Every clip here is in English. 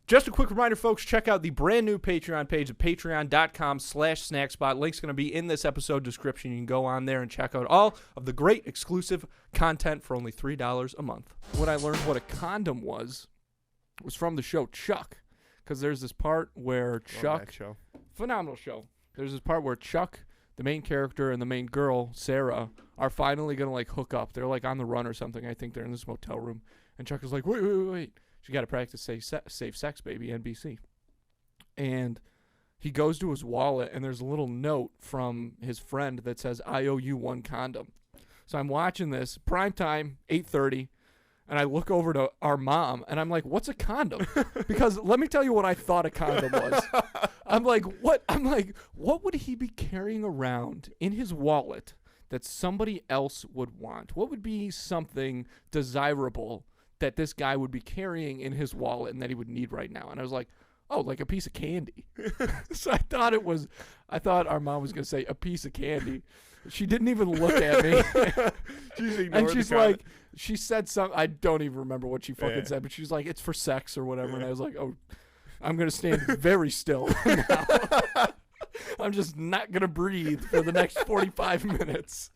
Just a quick reminder, folks, check out the brand new Patreon page at patreon.com/snackspot. Link's going to be in this episode description. You can go on there and check out all of the great exclusive content for only $3 a month. When I learned what a condom was from the show Chuck, because there's this part where Chuck, phenomenal show. There's this part where Chuck, the main character, and the main girl, Sarah, are finally going to like hook up. They're like on the run or something. I think they're in this motel room. And Chuck is like, wait. You got to practice safe sex, baby, NBC. And he goes to his wallet, and there's a little note from his friend that says, I owe you one condom. So I'm watching this, primetime, 8:30, and I look over to our mom, and I'm like, what's a condom? Because let me tell you what I thought a condom was. I'm like, what would he be carrying around in his wallet that somebody else would want? What would be something desirable that this guy would be carrying in his wallet and that he would need right now? And I was like, oh, like a piece of candy. So I thought our mom was going to say a piece of candy. She didn't even look at me. And she's like, she said something. I don't even remember what she fucking said, but she's like, it's for sex or whatever. And I was like, oh, I'm going to stand very still now. I'm just not going to breathe for the next 45 minutes.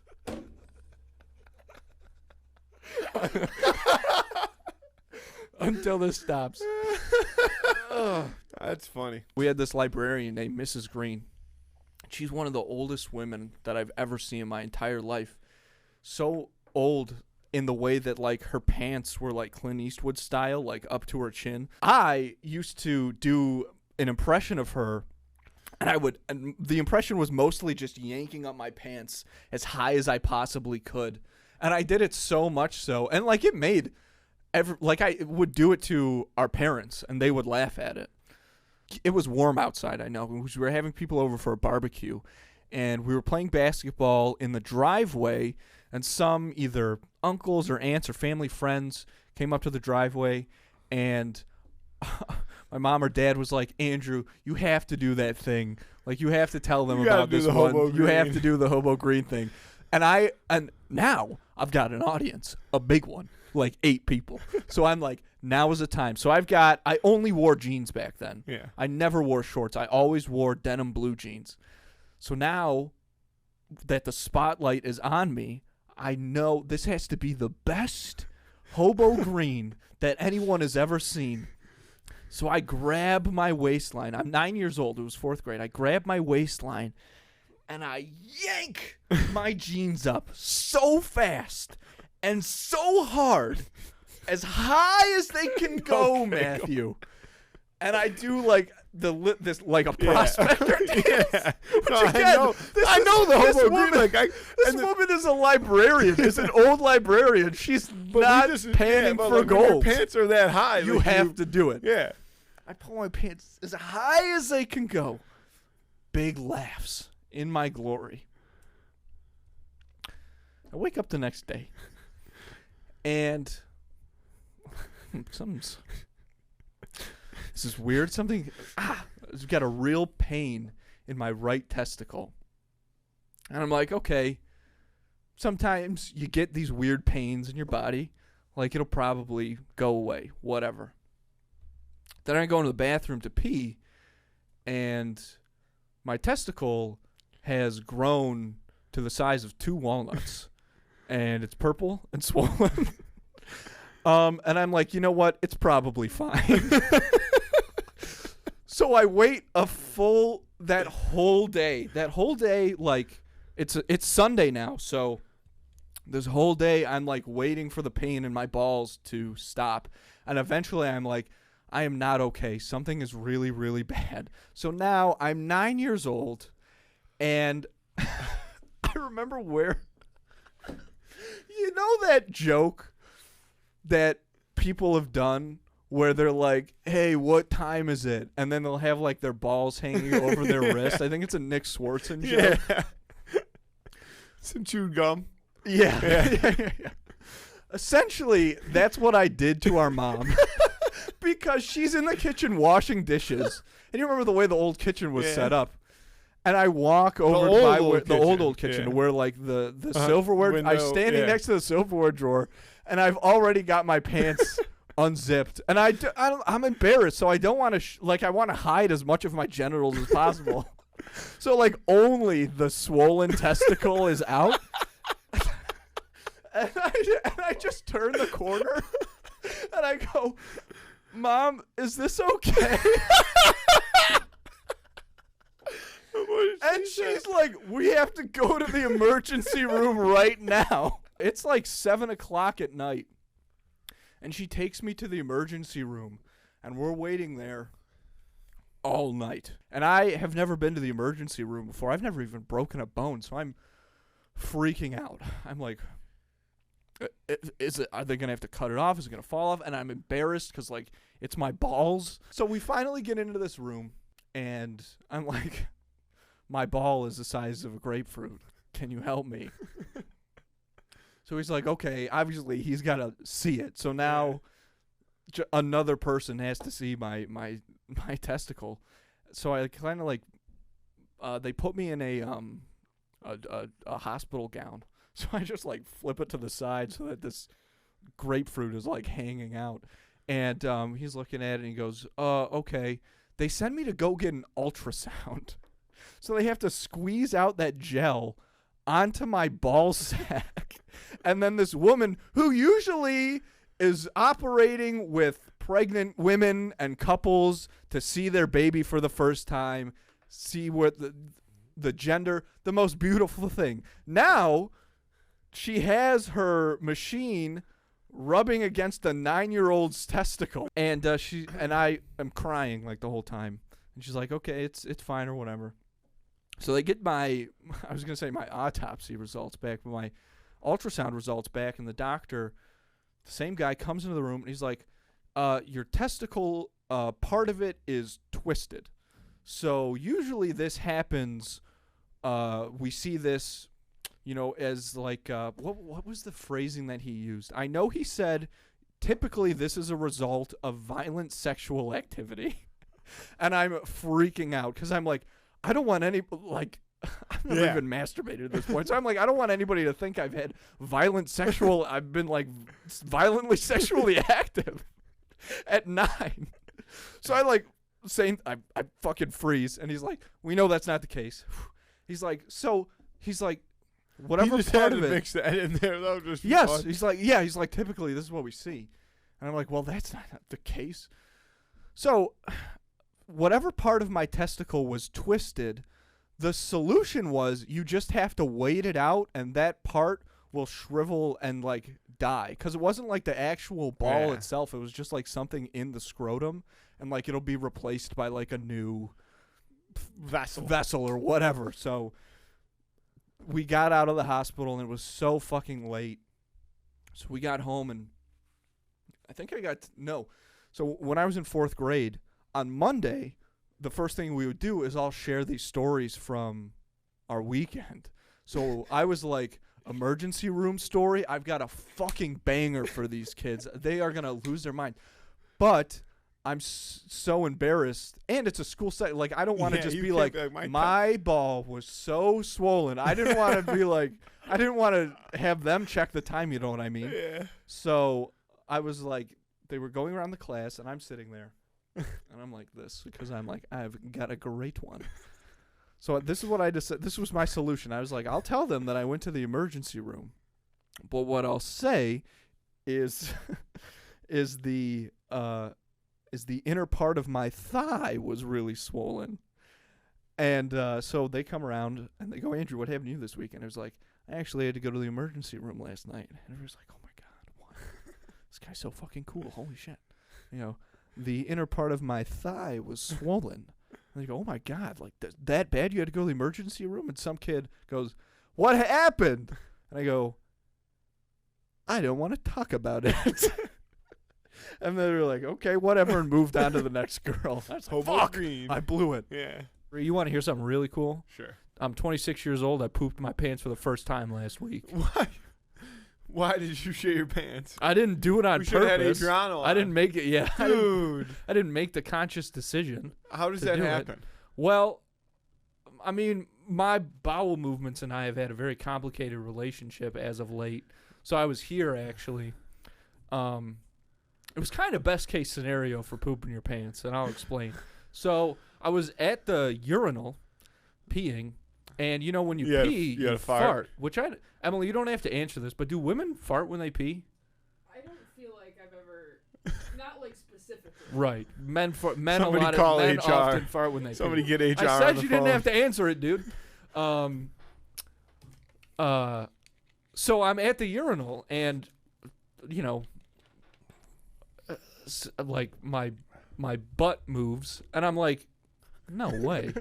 Until this stops. That's funny. We had this librarian named Mrs. Green. She's one of the oldest women that I've ever seen in my entire life. So old in the way that like her pants were like Clint Eastwood style, like up to her chin. I used to do an impression of her, and the impression was mostly just yanking up my pants as high as I possibly could. And I did it so much so, and like it made I would do it to our parents, and they would laugh at it. It was warm outside, I know. We were having people over for a barbecue, and we were playing basketball in the driveway, and some either uncles or aunts or family friends came up to the driveway, and my mom or dad was like, Andrew, you have to do that thing. Like, you have to tell them about this one. You have to do the hobo green thing. And now I've got an audience, a big one. Like 8 people. So I'm like, now is the time. So I only wore jeans back then. Yeah. I never wore shorts. I always wore denim blue jeans. So now that the spotlight is on me, I know this has to be the best hobo green that anyone has ever seen. So I grab my waistline. I'm 9 years old. It was 4th grade. I grab my waistline and I yank my jeans up so fast and so hard, as high as they can go, Matthew. And I do like this like a prospector dance. Yeah. Which again, I know the hobo woman. This woman is a librarian. Is an old librarian. She's not panning for gold. Your pants are that high. You have to do it. Yeah. I pull my pants as high as they can go. Big laughs in my glory. I wake up the next day. And this is weird. I've got a real pain in my right testicle. And I'm like, okay, sometimes you get these weird pains in your body. Like, it'll probably go away, whatever. Then I go into the bathroom to pee, and my testicle has grown to the size of 2 walnuts. And it's purple and swollen. And I'm like, you know what? It's probably fine. So I wait that whole day, like, it's Sunday now. So this whole day I'm like waiting for the pain in my balls to stop. And eventually I'm like, I am not okay. Something is really, really bad. So now I'm 9 years old, and I remember where... You know that joke that people have done where they're like, hey, what time is it? And then they'll have like their balls hanging over their wrist. I think it's a Nick Swartzen joke. Yeah. Some chewed gum. Yeah. Essentially, that's what I did to our mom. Because she's in the kitchen washing dishes. And you remember the way the old kitchen was set up. And I walk over to the old kitchen to where like the silverware. I'm standing next to the silverware drawer, and I've already got my pants unzipped, and I'm embarrassed, so I don't want to I want to hide as much of my genitals as possible. So like only the swollen testicle is out, and I just turn the corner, and I go, "Mom, is this okay?" And she's like, "We have to go to the emergency room right now." It's like 7:00 at night. And she takes me to the emergency room, and we're waiting there all night. And I have never been to the emergency room before. I've never even broken a bone, so I'm freaking out. I'm like, are they going to have to cut it off? Is it going to fall off? And I'm embarrassed because, like, it's my balls. So we finally get into this room, and I'm like, my ball is the size of a grapefruit. Can you help me? So he's like, okay, obviously he's got to see it. So now another person has to see my testicle. So I kind of like, they put me in a hospital gown. So I just like flip it to the side so that this grapefruit is like hanging out. And he's looking at it and he goes, okay. They send me to go get an ultrasound. So they have to squeeze out that gel onto my ball sack. And then this woman who usually is operating with pregnant women and couples to see their baby for the first time, see what the gender, the most beautiful thing. Now she has her machine rubbing against a 9-year-old's testicle. And I am crying like the whole time. And she's like, okay, it's fine or whatever. So they get my autopsy results back, but my ultrasound results back, and the doctor, the same guy, comes into the room, and he's like, your testicle, part of it is twisted. So usually this happens, we see this, as like, what was the phrasing that he used? I know he said, typically this is a result of violent sexual activity. And I'm freaking out because I'm like, I don't want any, like, I've never even masturbated at this point. So I'm like, I don't want anybody to think I've had I've been like violently sexually active at 9. So I like saying, I fucking freeze. And he's like, we know that's not the case. He's like, whatever you just part had of to it. Mix that in there. That was just Yes. fun. He's like, typically this is what we see. And I'm like, well, that's not the case. So whatever part of my testicle was twisted, the solution was you just have to wait it out and that part will shrivel and like die. Because it wasn't like the actual ball itself. It was just like something in the scrotum, and like it'll be replaced by like a new vessel or whatever. So we got out of the hospital and it was so fucking late. So we got home, and I think So when I was in 4th grade, on Monday, the first thing we would do is all share these stories from our weekend. So I was like, emergency room story, I've got a fucking banger for these kids. They are going to lose their mind. But I'm so embarrassed, and it's a school site. Like, I don't want to just be like, my ball was so swollen. I didn't want to be like, I didn't want to have them check the time, you know what I mean? Yeah. So I was like, they were going around the class, and I'm sitting there. And I'm like this because I'm like, I've got a great one. So this is what I decided. This was my solution. I was like, I'll tell them that I went to the emergency room, but what I'll say is the inner part of my thigh was really swollen. And so they come around and they go, Andrew, what happened to you this weekend? I was like, I actually had to go to the emergency room last night. And everyone's like, oh my God, what? This guy's so fucking cool. Holy shit. The inner part of my thigh was swollen. And they go, oh my God, like that bad? You had to go to the emergency room? And some kid goes, what happened? And I go, I don't want to talk about it. And they were like, okay, whatever, and moved on to the next girl. That's fuck. Green. I blew it. Yeah. You want to hear something really cool? Sure. I'm 26 years old. I pooped my pants for the first time last week. Why? Why did you shit your pants? I didn't do it on We purpose. had Adriano on. I didn't make it. Yeah, Dude. I didn't make the conscious decision. How does to that do it. happen? Well, I mean, my bowel movements and I have had a very complicated relationship as of late. So I was here actually. it was kind of best case scenario for pooping your pants, and I'll explain. So I was at the urinal peeing, and you know when you pee, you had a fart. Which Emily, you don't have to answer this, but do women fart when they pee? I don't feel like I've ever, not like specifically. Right, men Somebody call men HR. often fart when they Somebody pee. get HR I on said the you phone. didn't have to answer it, dude. So I'm at the urinal, and you know, like my butt moves, and I'm like, no way,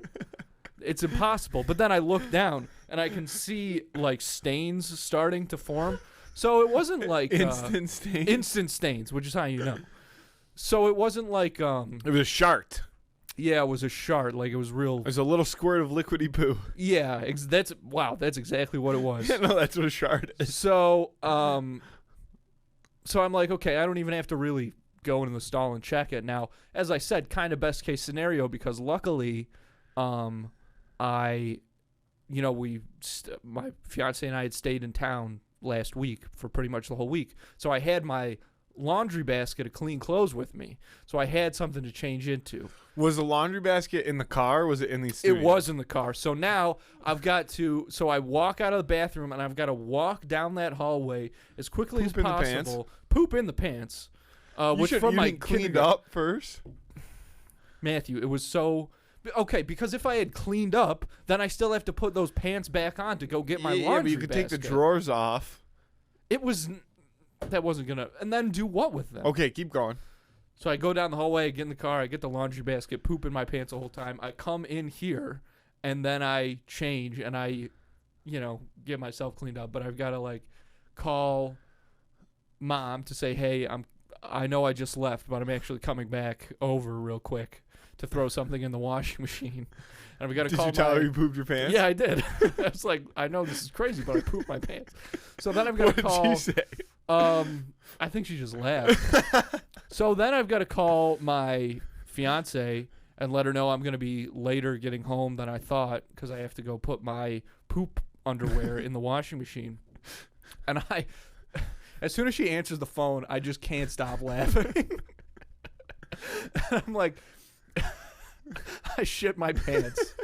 it's impossible. But then I look down, and I can see like stains starting to form. So it wasn't like instant stains, which is how you know. So it wasn't like It was a shart. yeah, it was a shart, like it was real. There's a little squirt of liquidy poo. Yeah, that's exactly what it was. Yeah, no, that's what a shart is. So so I'm like, okay, I don't even have to really go in the stall and check it. Now, as I said, kind of best case scenario, because luckily, my fiance and I had stayed in town last week for pretty much the whole week. So I had my laundry basket of clean clothes with me. So I had something to change into. Was the laundry basket in the car or was it in the studio? It was in the car. So now so I walk out of the bathroom and I've got to walk down that hallway as quickly Poop as in the pants? possible. Poop in the pants. Which from my didn't cleaned kindergarten- up first? Matthew, it was so okay, because if I had cleaned up, then I still have to put those pants back on to go get my laundry Yeah, but you could take the basket. drawers off. It was that wasn't gonna, and then do what with them? Okay, keep going. So I go down the hallway, I get in the car, I get the laundry basket, poop in my pants the whole time. I come in here, and then I change, and I, get myself cleaned up. But I've got to like call mom to say, hey, I know I just left, but I'm actually coming back over real quick to throw something in the washing machine. And we got to Did call you tell her you pooped your pants? Yeah, I did. I was like, I know this is crazy, but I pooped my pants. So then I've got to call. What did she say? I think she just laughed. So then I've got to call my fiance and let her know I'm going to be later getting home than I thought because I have to go put my poop underwear in the washing machine. And as soon as she answers the phone, I just can't stop laughing. I'm like, I shit my pants.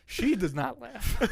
She does not laugh.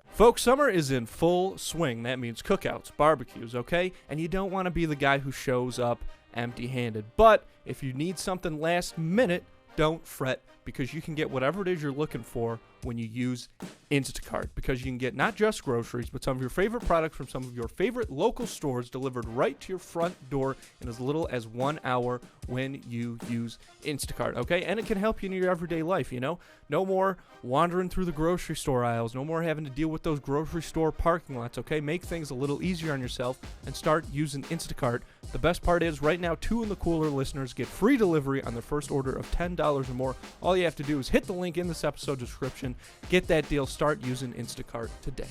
Folks, summer is in full swing. That means cookouts, barbecues, okay? And you don't want to be the guy who shows up empty-handed. But if you need something last minute, don't fret, because you can get whatever it is you're looking for when you use Instacart, because you can get not just groceries, but some of your favorite products from some of your favorite local stores delivered right to your front door in as little as 1 hour when you use Instacart, okay? And it can help you in your everyday life, No more wandering through the grocery store aisles, no more having to deal with those grocery store parking lots, okay? Make things a little easier on yourself and start using Instacart. The best part is, right now, 2 in the Cooler listeners get free delivery on their first order of $10 or more. All you have to do is hit the link in this episode description, get that deal, start using Instacart today.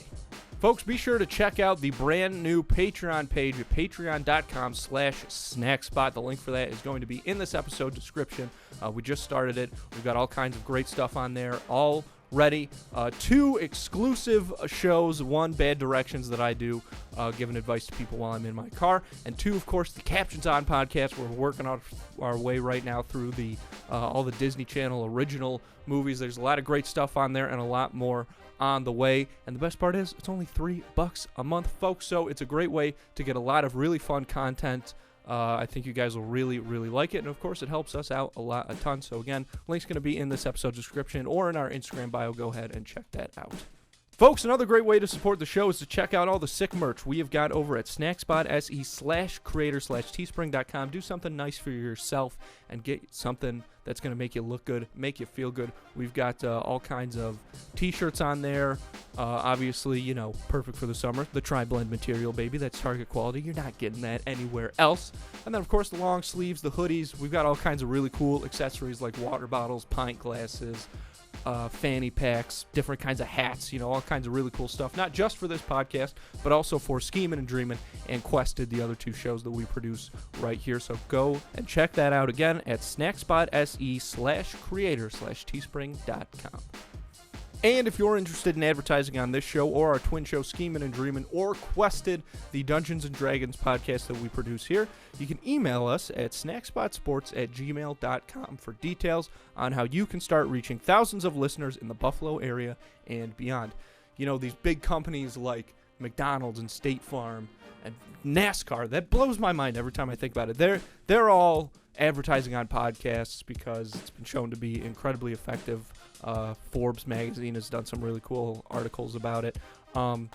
Folks, be sure to check out the brand new Patreon page at patreon.com/snackspot. The link for that is going to be in this episode description. We just started it. We've got all kinds of great stuff on there already. 2 exclusive shows, 1 Bad Directions that I do, giving advice to people while I'm in my car, and 2, of course, the Captions On podcast. We're working our way right now through all the Disney Channel original movies. There's a lot of great stuff on there and a lot more on the way, and the best part is it's only $3 a month, folks, so it's a great way to get a lot of really fun content. I think you guys will really, really like it, and of course it helps us out a ton. So again, link's going to be in this episode description or in our Instagram bio. Go ahead and check that out. Folks, another great way to support the show is to check out all the sick merch we have got over at snackspot.se/creator/teespring.com. Do something nice for yourself and get something that's going to make you look good, make you feel good. We've got all kinds of t-shirts on there. Obviously, perfect for the summer. The tri-blend material, baby. That's Target quality. You're not getting that anywhere else. And then, of course, the long sleeves, the hoodies. We've got all kinds of really cool accessories like water bottles, pint glasses, fanny packs, different kinds of hats, all kinds of really cool stuff, not just for this podcast, but also for Schemin' and Dreamin' and Quested, the other 2 shows that we produce right here. So go and check that out again at snackspot.se/creator/teespring.com. And if you're interested in advertising on this show or our twin show Schemin' and Dreamin', or Quested, the Dungeons & Dragons podcast that we produce here, you can email us at snackspotsports@gmail.com for details on how you can start reaching thousands of listeners in the Buffalo area and beyond. You know, these big companies like McDonald's and State Farm and NASCAR, that blows my mind every time I think about it. They're all advertising on podcasts because it's been shown to be incredibly effective. Forbes magazine has done some really cool articles about it. And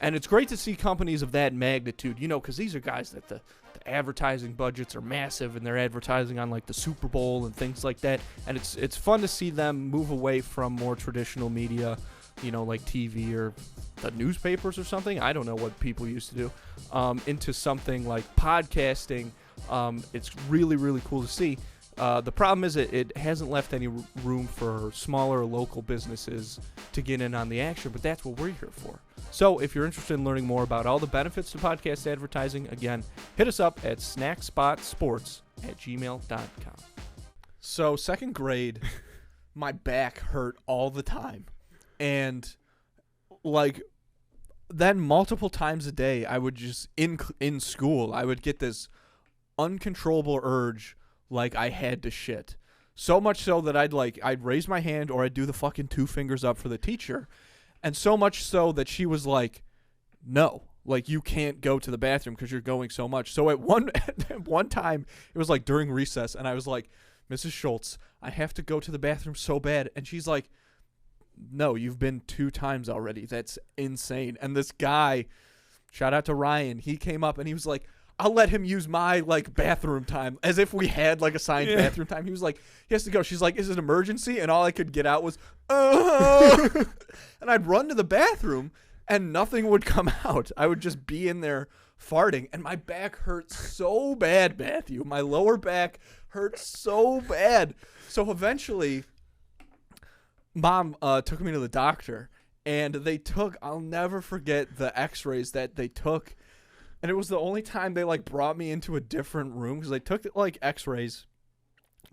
it's great to see companies of that magnitude, you know, because these are guys that the advertising budgets are massive and they're advertising on like the Super Bowl and things like that. And it's fun to see them move away from more traditional media, you know, like TV or the newspapers or something. I don't know what people used to do, into something like podcasting. It's really, really cool to see. The problem is it hasn't left any room for smaller local businesses to get in on the action, but that's what we're here for. So if you're interested in learning more about all the benefits to podcast advertising, again, hit us up at snackspotsports@gmail.com. So second grade, my back hurt all the time. And like then multiple times a day, I would just in school, I would get this uncontrollable urge like I had to shit. So much so that I'd raise my hand or I'd do the fucking 2 fingers up for the teacher. And so much so that she was like, no, like you can't go to the bathroom because you're going so much. So at one time, it was like during recess, and I was like, Mrs. Schultz, I have to go to the bathroom so bad. And she's like, no, you've been 2 times already. That's insane. And this guy, shout out to Ryan, he came up and he was like, I'll let him use my like bathroom time, as if we had like assigned bathroom time. He was like, he has to go. She's like, is it an emergency? And all I could get out was, and I'd run to the bathroom and nothing would come out. I would just be in there farting, and my back hurt so bad, Matthew. My lower back hurt so bad. So eventually, Mom took me to the doctor, and I'll never forget the x-rays that they took. And it was the only time they like brought me into a different room, because they took like x-rays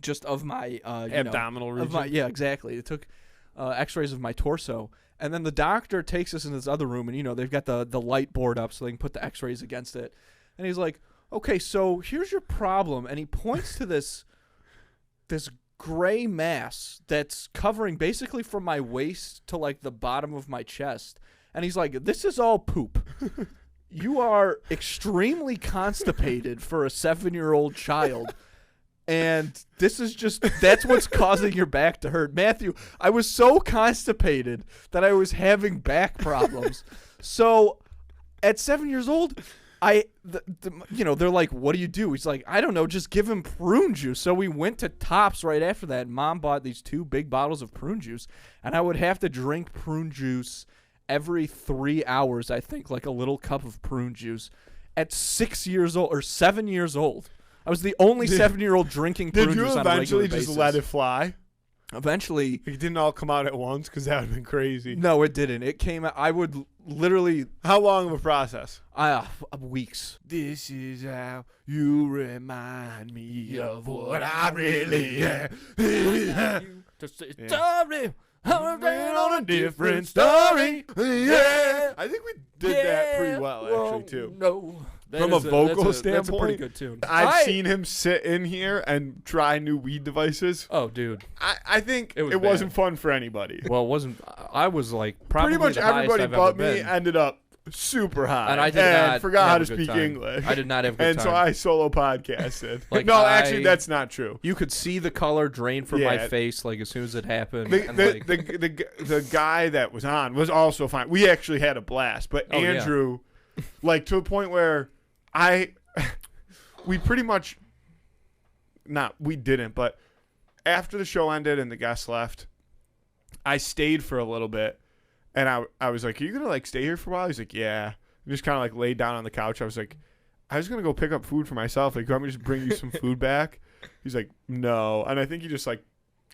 just of my abdominal region. Yeah, exactly. They took x-rays of my torso. And then the doctor takes us in this other room, and you know, they've got the light board up so they can put the x-rays against it. And he's like, okay, so here's your problem. And he points to this gray mass that's covering basically from my waist to like the bottom of my chest. And he's like, this is all poop. You are extremely constipated for a 7-year-old child. And that's what's causing your back to hurt. Matthew, I was so constipated that I was having back problems. So at 7 years old, they're like, what do you do? He's like, I don't know, just give him prune juice. So we went to Tops right after that. And Mom bought these 2 big bottles of prune juice. And I would have to drink prune juice every 3 hours, I think, like a little cup of prune juice at 6 years old or 7 years old. I was the only 7-year-old drinking prune juice on a regular basis. Did you eventually just let it fly? Eventually. It didn't all come out at once, because that would have been crazy. No, it didn't. It came out. I would literally. How long of a process? Weeks. This is how you remind me of what I really am. Sorry. I'm on a different story. Yeah. I think we did that pretty well, actually, too. No. From a vocal standpoint, that's a pretty good tune. I've seen him sit in here and try new weed devices. Oh, dude. I think it wasn't fun for anybody. Well, it wasn't. I was like probably pretty much the everybody but me ended up super high. And I did not forgot how to have a good speak time. English. I did not have a good and time. so I solo podcasted. Actually, that's not true. You could see the color drain from my face like as soon as it happened. The guy that was on was also fine. We actually had a blast. But Andrew, like to a point where we pretty much, we didn't, but after the show ended and the guests left, I stayed for a little bit, and I was like, are you going to like stay here for a while? He's like, yeah. I just kind of like laid down on the couch. I was like, I was going to go pick up food for myself. Like, you want me to just bring you some food back? He's like, no. And I think he just like,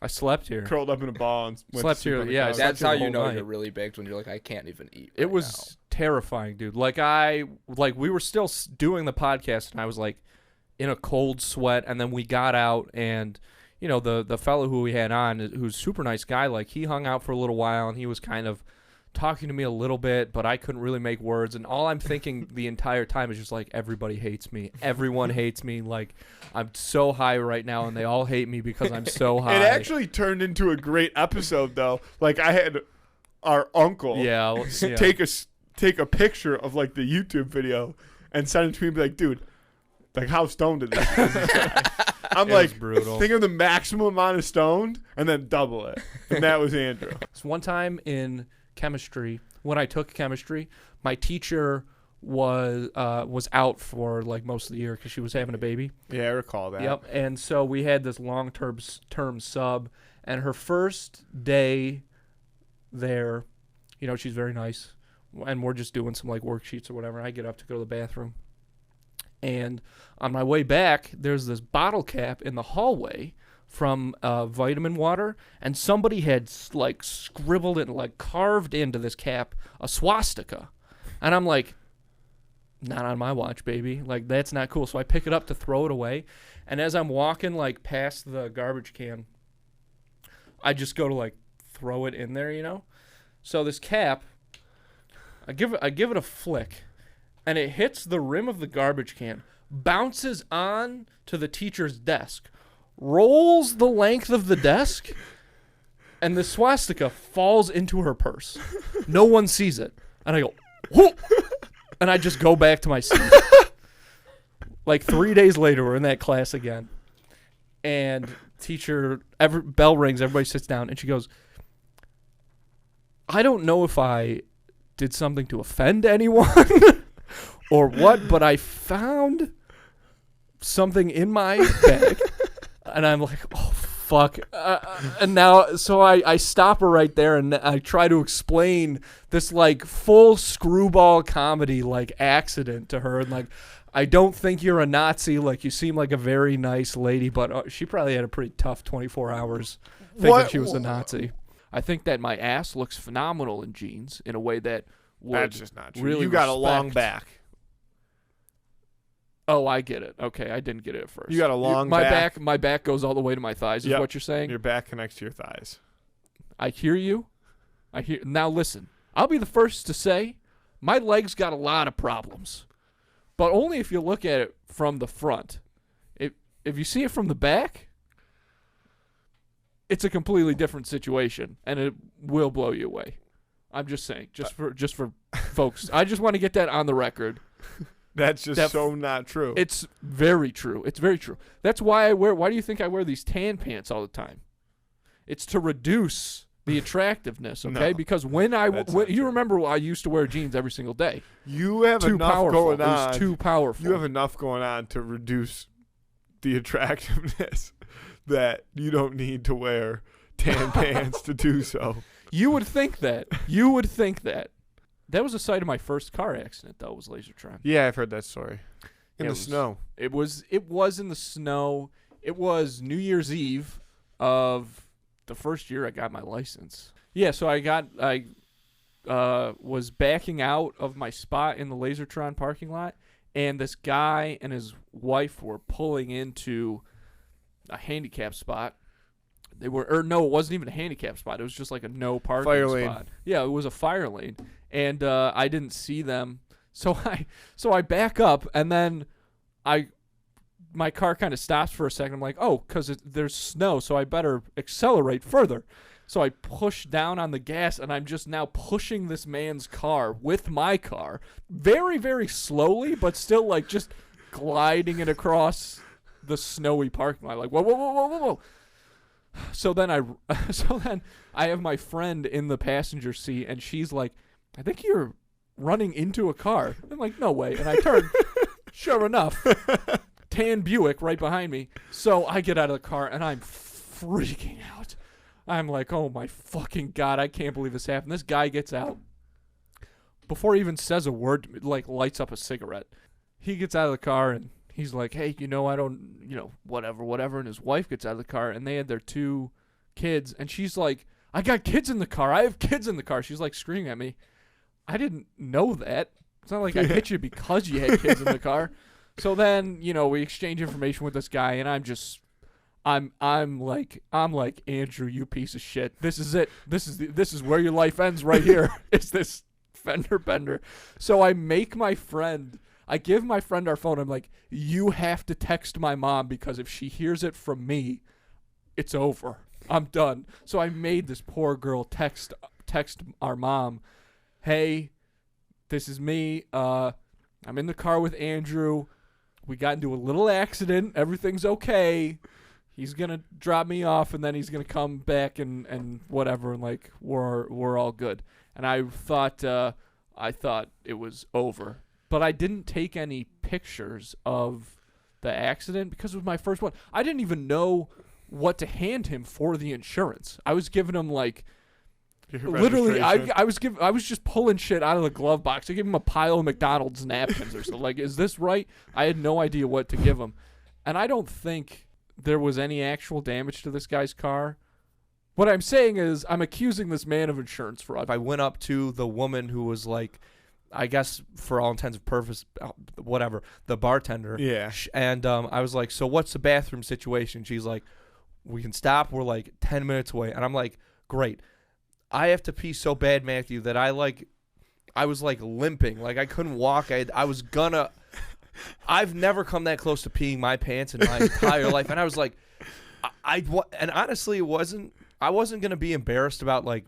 I slept here. Curled up in a ball and went slept to sleep here. on the Yeah, couch. That's how you whole know night. you're really baked, when you're like, I can't even eat. It was terrifying, dude. We were still doing the podcast, and I was like in a cold sweat, and then we got out, and the fellow who we had on, who's a super nice guy, like he hung out for a little while and he was kind of talking to me a little bit, but I couldn't really make words. And all I'm thinking the entire time is just like, everybody hates me. Everyone hates me. Like, I'm so high right now and they all hate me because I'm so high. It actually turned into a great episode, though. Like, I had our uncle take a picture of, like, the YouTube video and send it to me and be like, dude, like, how stoned is this guy? I'm like, think of the maximum amount of stoned and then double it. And that was Andrew. So one time in chemistry, when I took chemistry, my teacher was out for like most of the year because she was having a baby. Yeah, I recall that. Yep. And so we had this long-term sub, and her first day there, she's very nice, and we're just doing some like worksheets or whatever. I get up to go to the bathroom, and on my way back, there's this bottle cap in the hallway from vitamin water, and somebody had like scribbled and like carved into this cap a swastika, and I'm like, not on my watch, baby. Like, that's not cool. So I pick it up to throw it away, and as I'm walking like past the garbage can, I just go to like throw it in there, So this cap, I give it a flick, and it hits the rim of the garbage can, bounces on to the teacher's desk, rolls the length of the desk, and the swastika falls into her purse. No one sees it. And I go, whoop! And I just go back to my seat. Like 3 days later, we're in that class again. And teacher, bell rings, everybody sits down, and she goes, I don't know if I did something to offend anyone or what, but I found something in my bag. And I'm like, oh, fuck. And now, so I stop her right there, and I try to explain this, like, full screwball comedy, like, accident to her. And, like, I don't think you're a Nazi. Like, you seem like a very nice lady, but she probably had a pretty tough 24 hours thinking she was a Nazi. I think that my ass looks phenomenal in jeans in a way that would That's just not true. really You got a long back. Oh, I get it. Okay, I didn't get it at first. You got a long back. My back goes all the way to my thighs, is what you're saying? Your back connects to your thighs. I hear you. Now listen, I'll be the first to say my legs got a lot of problems, but only if you look at it from the front. If you see it from the back, it's a completely different situation, and it will blow you away. I'm just saying, just for folks. I just want to get that on the record. That's just so not true. It's very true. It's very true. That's why why do you think I wear these tan pants all the time? It's to reduce the attractiveness, okay? No, because you remember I used to wear jeans every single day. You have enough going on. It was too powerful. You have enough going on to reduce the attractiveness that you don't need to wear tan pants to do so. You would think that. You would think that. That was the site of my first car accident, though, was Lasertron. Yeah, I've heard that story. In the snow. It was in the snow. It was New Year's Eve of the first year I got my license. Yeah, so I was backing out of my spot in the Lasertron parking lot, and this guy and his wife were pulling into a handicap spot. It wasn't even a handicap spot. It was just like a no parking fire spot. lane. Yeah, it was a fire lane. And I didn't see them. So I back up, and then my car kind of stops for a second. I'm like, oh, because there's snow, so I better accelerate further. So I push down on the gas, and I'm just now pushing this man's car with my car very, very slowly, but still like just gliding it across the snowy parking lot. Like, whoa, whoa, whoa, whoa, whoa, whoa. So then I have my friend in the passenger seat, and she's like, I think you're running into a car. I'm like, no way. And I turn, sure enough, tan Buick right behind me. So I get out of the car, and I'm freaking out. I'm like, oh my fucking God, I can't believe this happened. This guy gets out. Before he even says a word, like lights up a cigarette. He gets out of the car, and he's like, hey, I don't, whatever. And his wife gets out of the car, and they had their 2 kids. And she's like, I got kids in the car. I have kids in the car. She's like screaming at me. I didn't know that. It's not like I hit you because you had kids in the car. So then, we exchange information with this guy, and I'm like Andrew, you piece of shit. This is it. This is where your life ends right here. It's this fender bender. So I give my friend our phone. I'm like, you have to text my mom because if she hears it from me, it's over. I'm done. So I made this poor girl text our mom, hey, this is me. I'm in the car with Andrew. We got into a little accident. Everything's okay. He's gonna drop me off, and then he's gonna come back and whatever, and like we're all good. And I thought it was over, but I didn't take any pictures of the accident because it was my first one. I didn't even know what to hand him for the insurance. I was giving him like literally, I was just pulling shit out of the glove box. I gave him a pile of McDonald's napkins or something. Like, is this right? I had no idea what to give him, and I don't think there was any actual damage to this guy's car. What I'm saying is I'm accusing this man of insurance fraud. I went up to the woman who was like, I guess for all intents and purposes, whatever, the bartender. Yeah. And I was like, so what's the bathroom situation? She's like, we can stop. We're like 10 minutes away. And I'm like, great. I have to pee so bad, Matthew, that I was like limping. Like I couldn't walk. I've never come that close to peeing my pants in my entire life. And I was like, and honestly, I wasn't going to be embarrassed about like,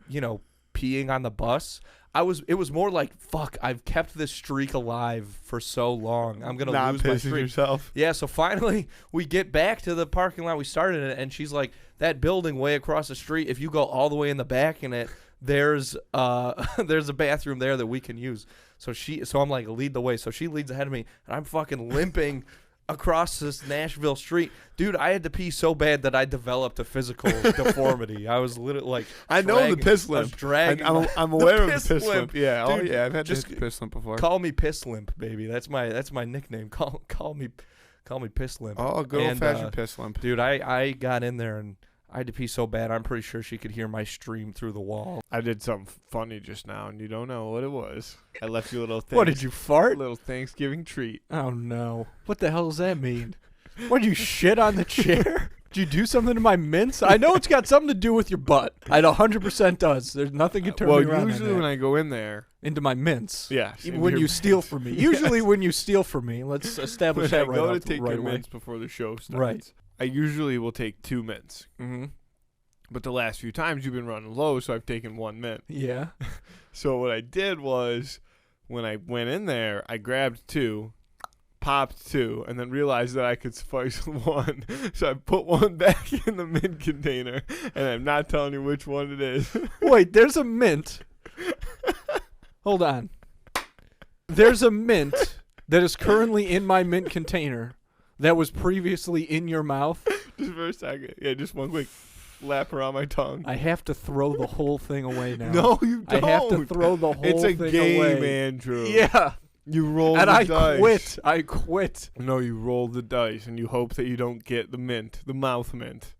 peeing on the bus. It was more like, fuck, I've kept this streak alive for so long. I'm going to lose my streak. Yourself. Yeah, so finally we get back to the parking lot we started in, and she's like, that building way across the street, if you go all the way in the back in it, there's a bathroom there that we can use. So I'm like, lead the way. So she leads ahead of me, and I'm fucking limping across this Nashville street. Dude, I had to pee so bad that I developed a physical deformity. I was literally like, I know the piss limp. I was dragging. I'm aware of the piss piss limp. limp. Yeah, Dude, yeah, I've had just this piss limp before. Call me Piss Limp, baby. That's my nickname. Call me Piss Limp. Oh, good old fashioned piss limp. Dude, I got in there and I had to pee so bad, I'm pretty sure she could hear my stream through the wall. I did something funny just now, and you don't know what it was. I left you a little What, did you fart? little Thanksgiving treat. Oh, no. What the hell does that mean? What, did you shit on the chair? Did you do something to my mints? I know it's got something to do with your butt. It 100% does. There's nothing can turn me around. Well, usually when I go in there. Into my mints. Yeah. Even when you steal from me. Usually when you steal from me. Let's establish that right away. away. I go to take your mints before the show starts. Right. I usually will take 2 mints. Mm-hmm. But the last few times you've been running low, so I've taken 1 mint. Yeah. So what I did was, when I went in there, I grabbed 2, popped 2, and then realized that I could suffice with 1. So I put 1 back in the mint container, and I'm not telling you which one it is. Wait, there's a mint. Hold on. There's a mint that is currently in my mint container that was previously in your mouth. Just for a second. Yeah, just one quick lap around my tongue. I have to throw the whole thing away now. No, you don't. I have to throw the whole thing away. It's a game, Andrew. Yeah. You roll and the I dice. I quit. No, you roll the dice, and you hope that you don't get the mint, the mouth mint.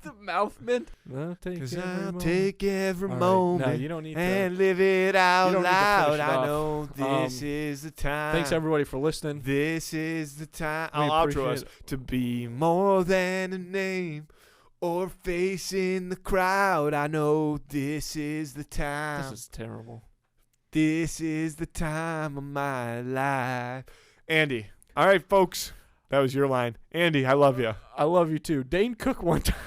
The mouth mint? I'll I'll take every All right. moment No, you don't need and to. live it You out don't need to loud. finish it I off. know this is the time. Thanks, everybody, for listening. This is the time. We I'll outro appreciate us. it. To be more than a name or a face in the crowd. I know this is the time. This is terrible. This is the time of my life. Andy. All right, folks. That was your line. Andy, I love you. I love you, too. Dane Cook one time.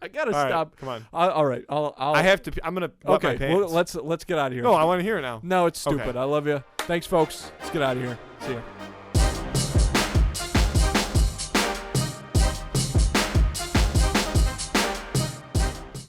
I got to All right, stop. come on. All right. I'll I have to. I'm going to wet my Okay, pants. well, let's get out of here. No, I want to hear it now. No, it's Okay. stupid. I love you. Thanks, folks. Let's get out of here. See ya.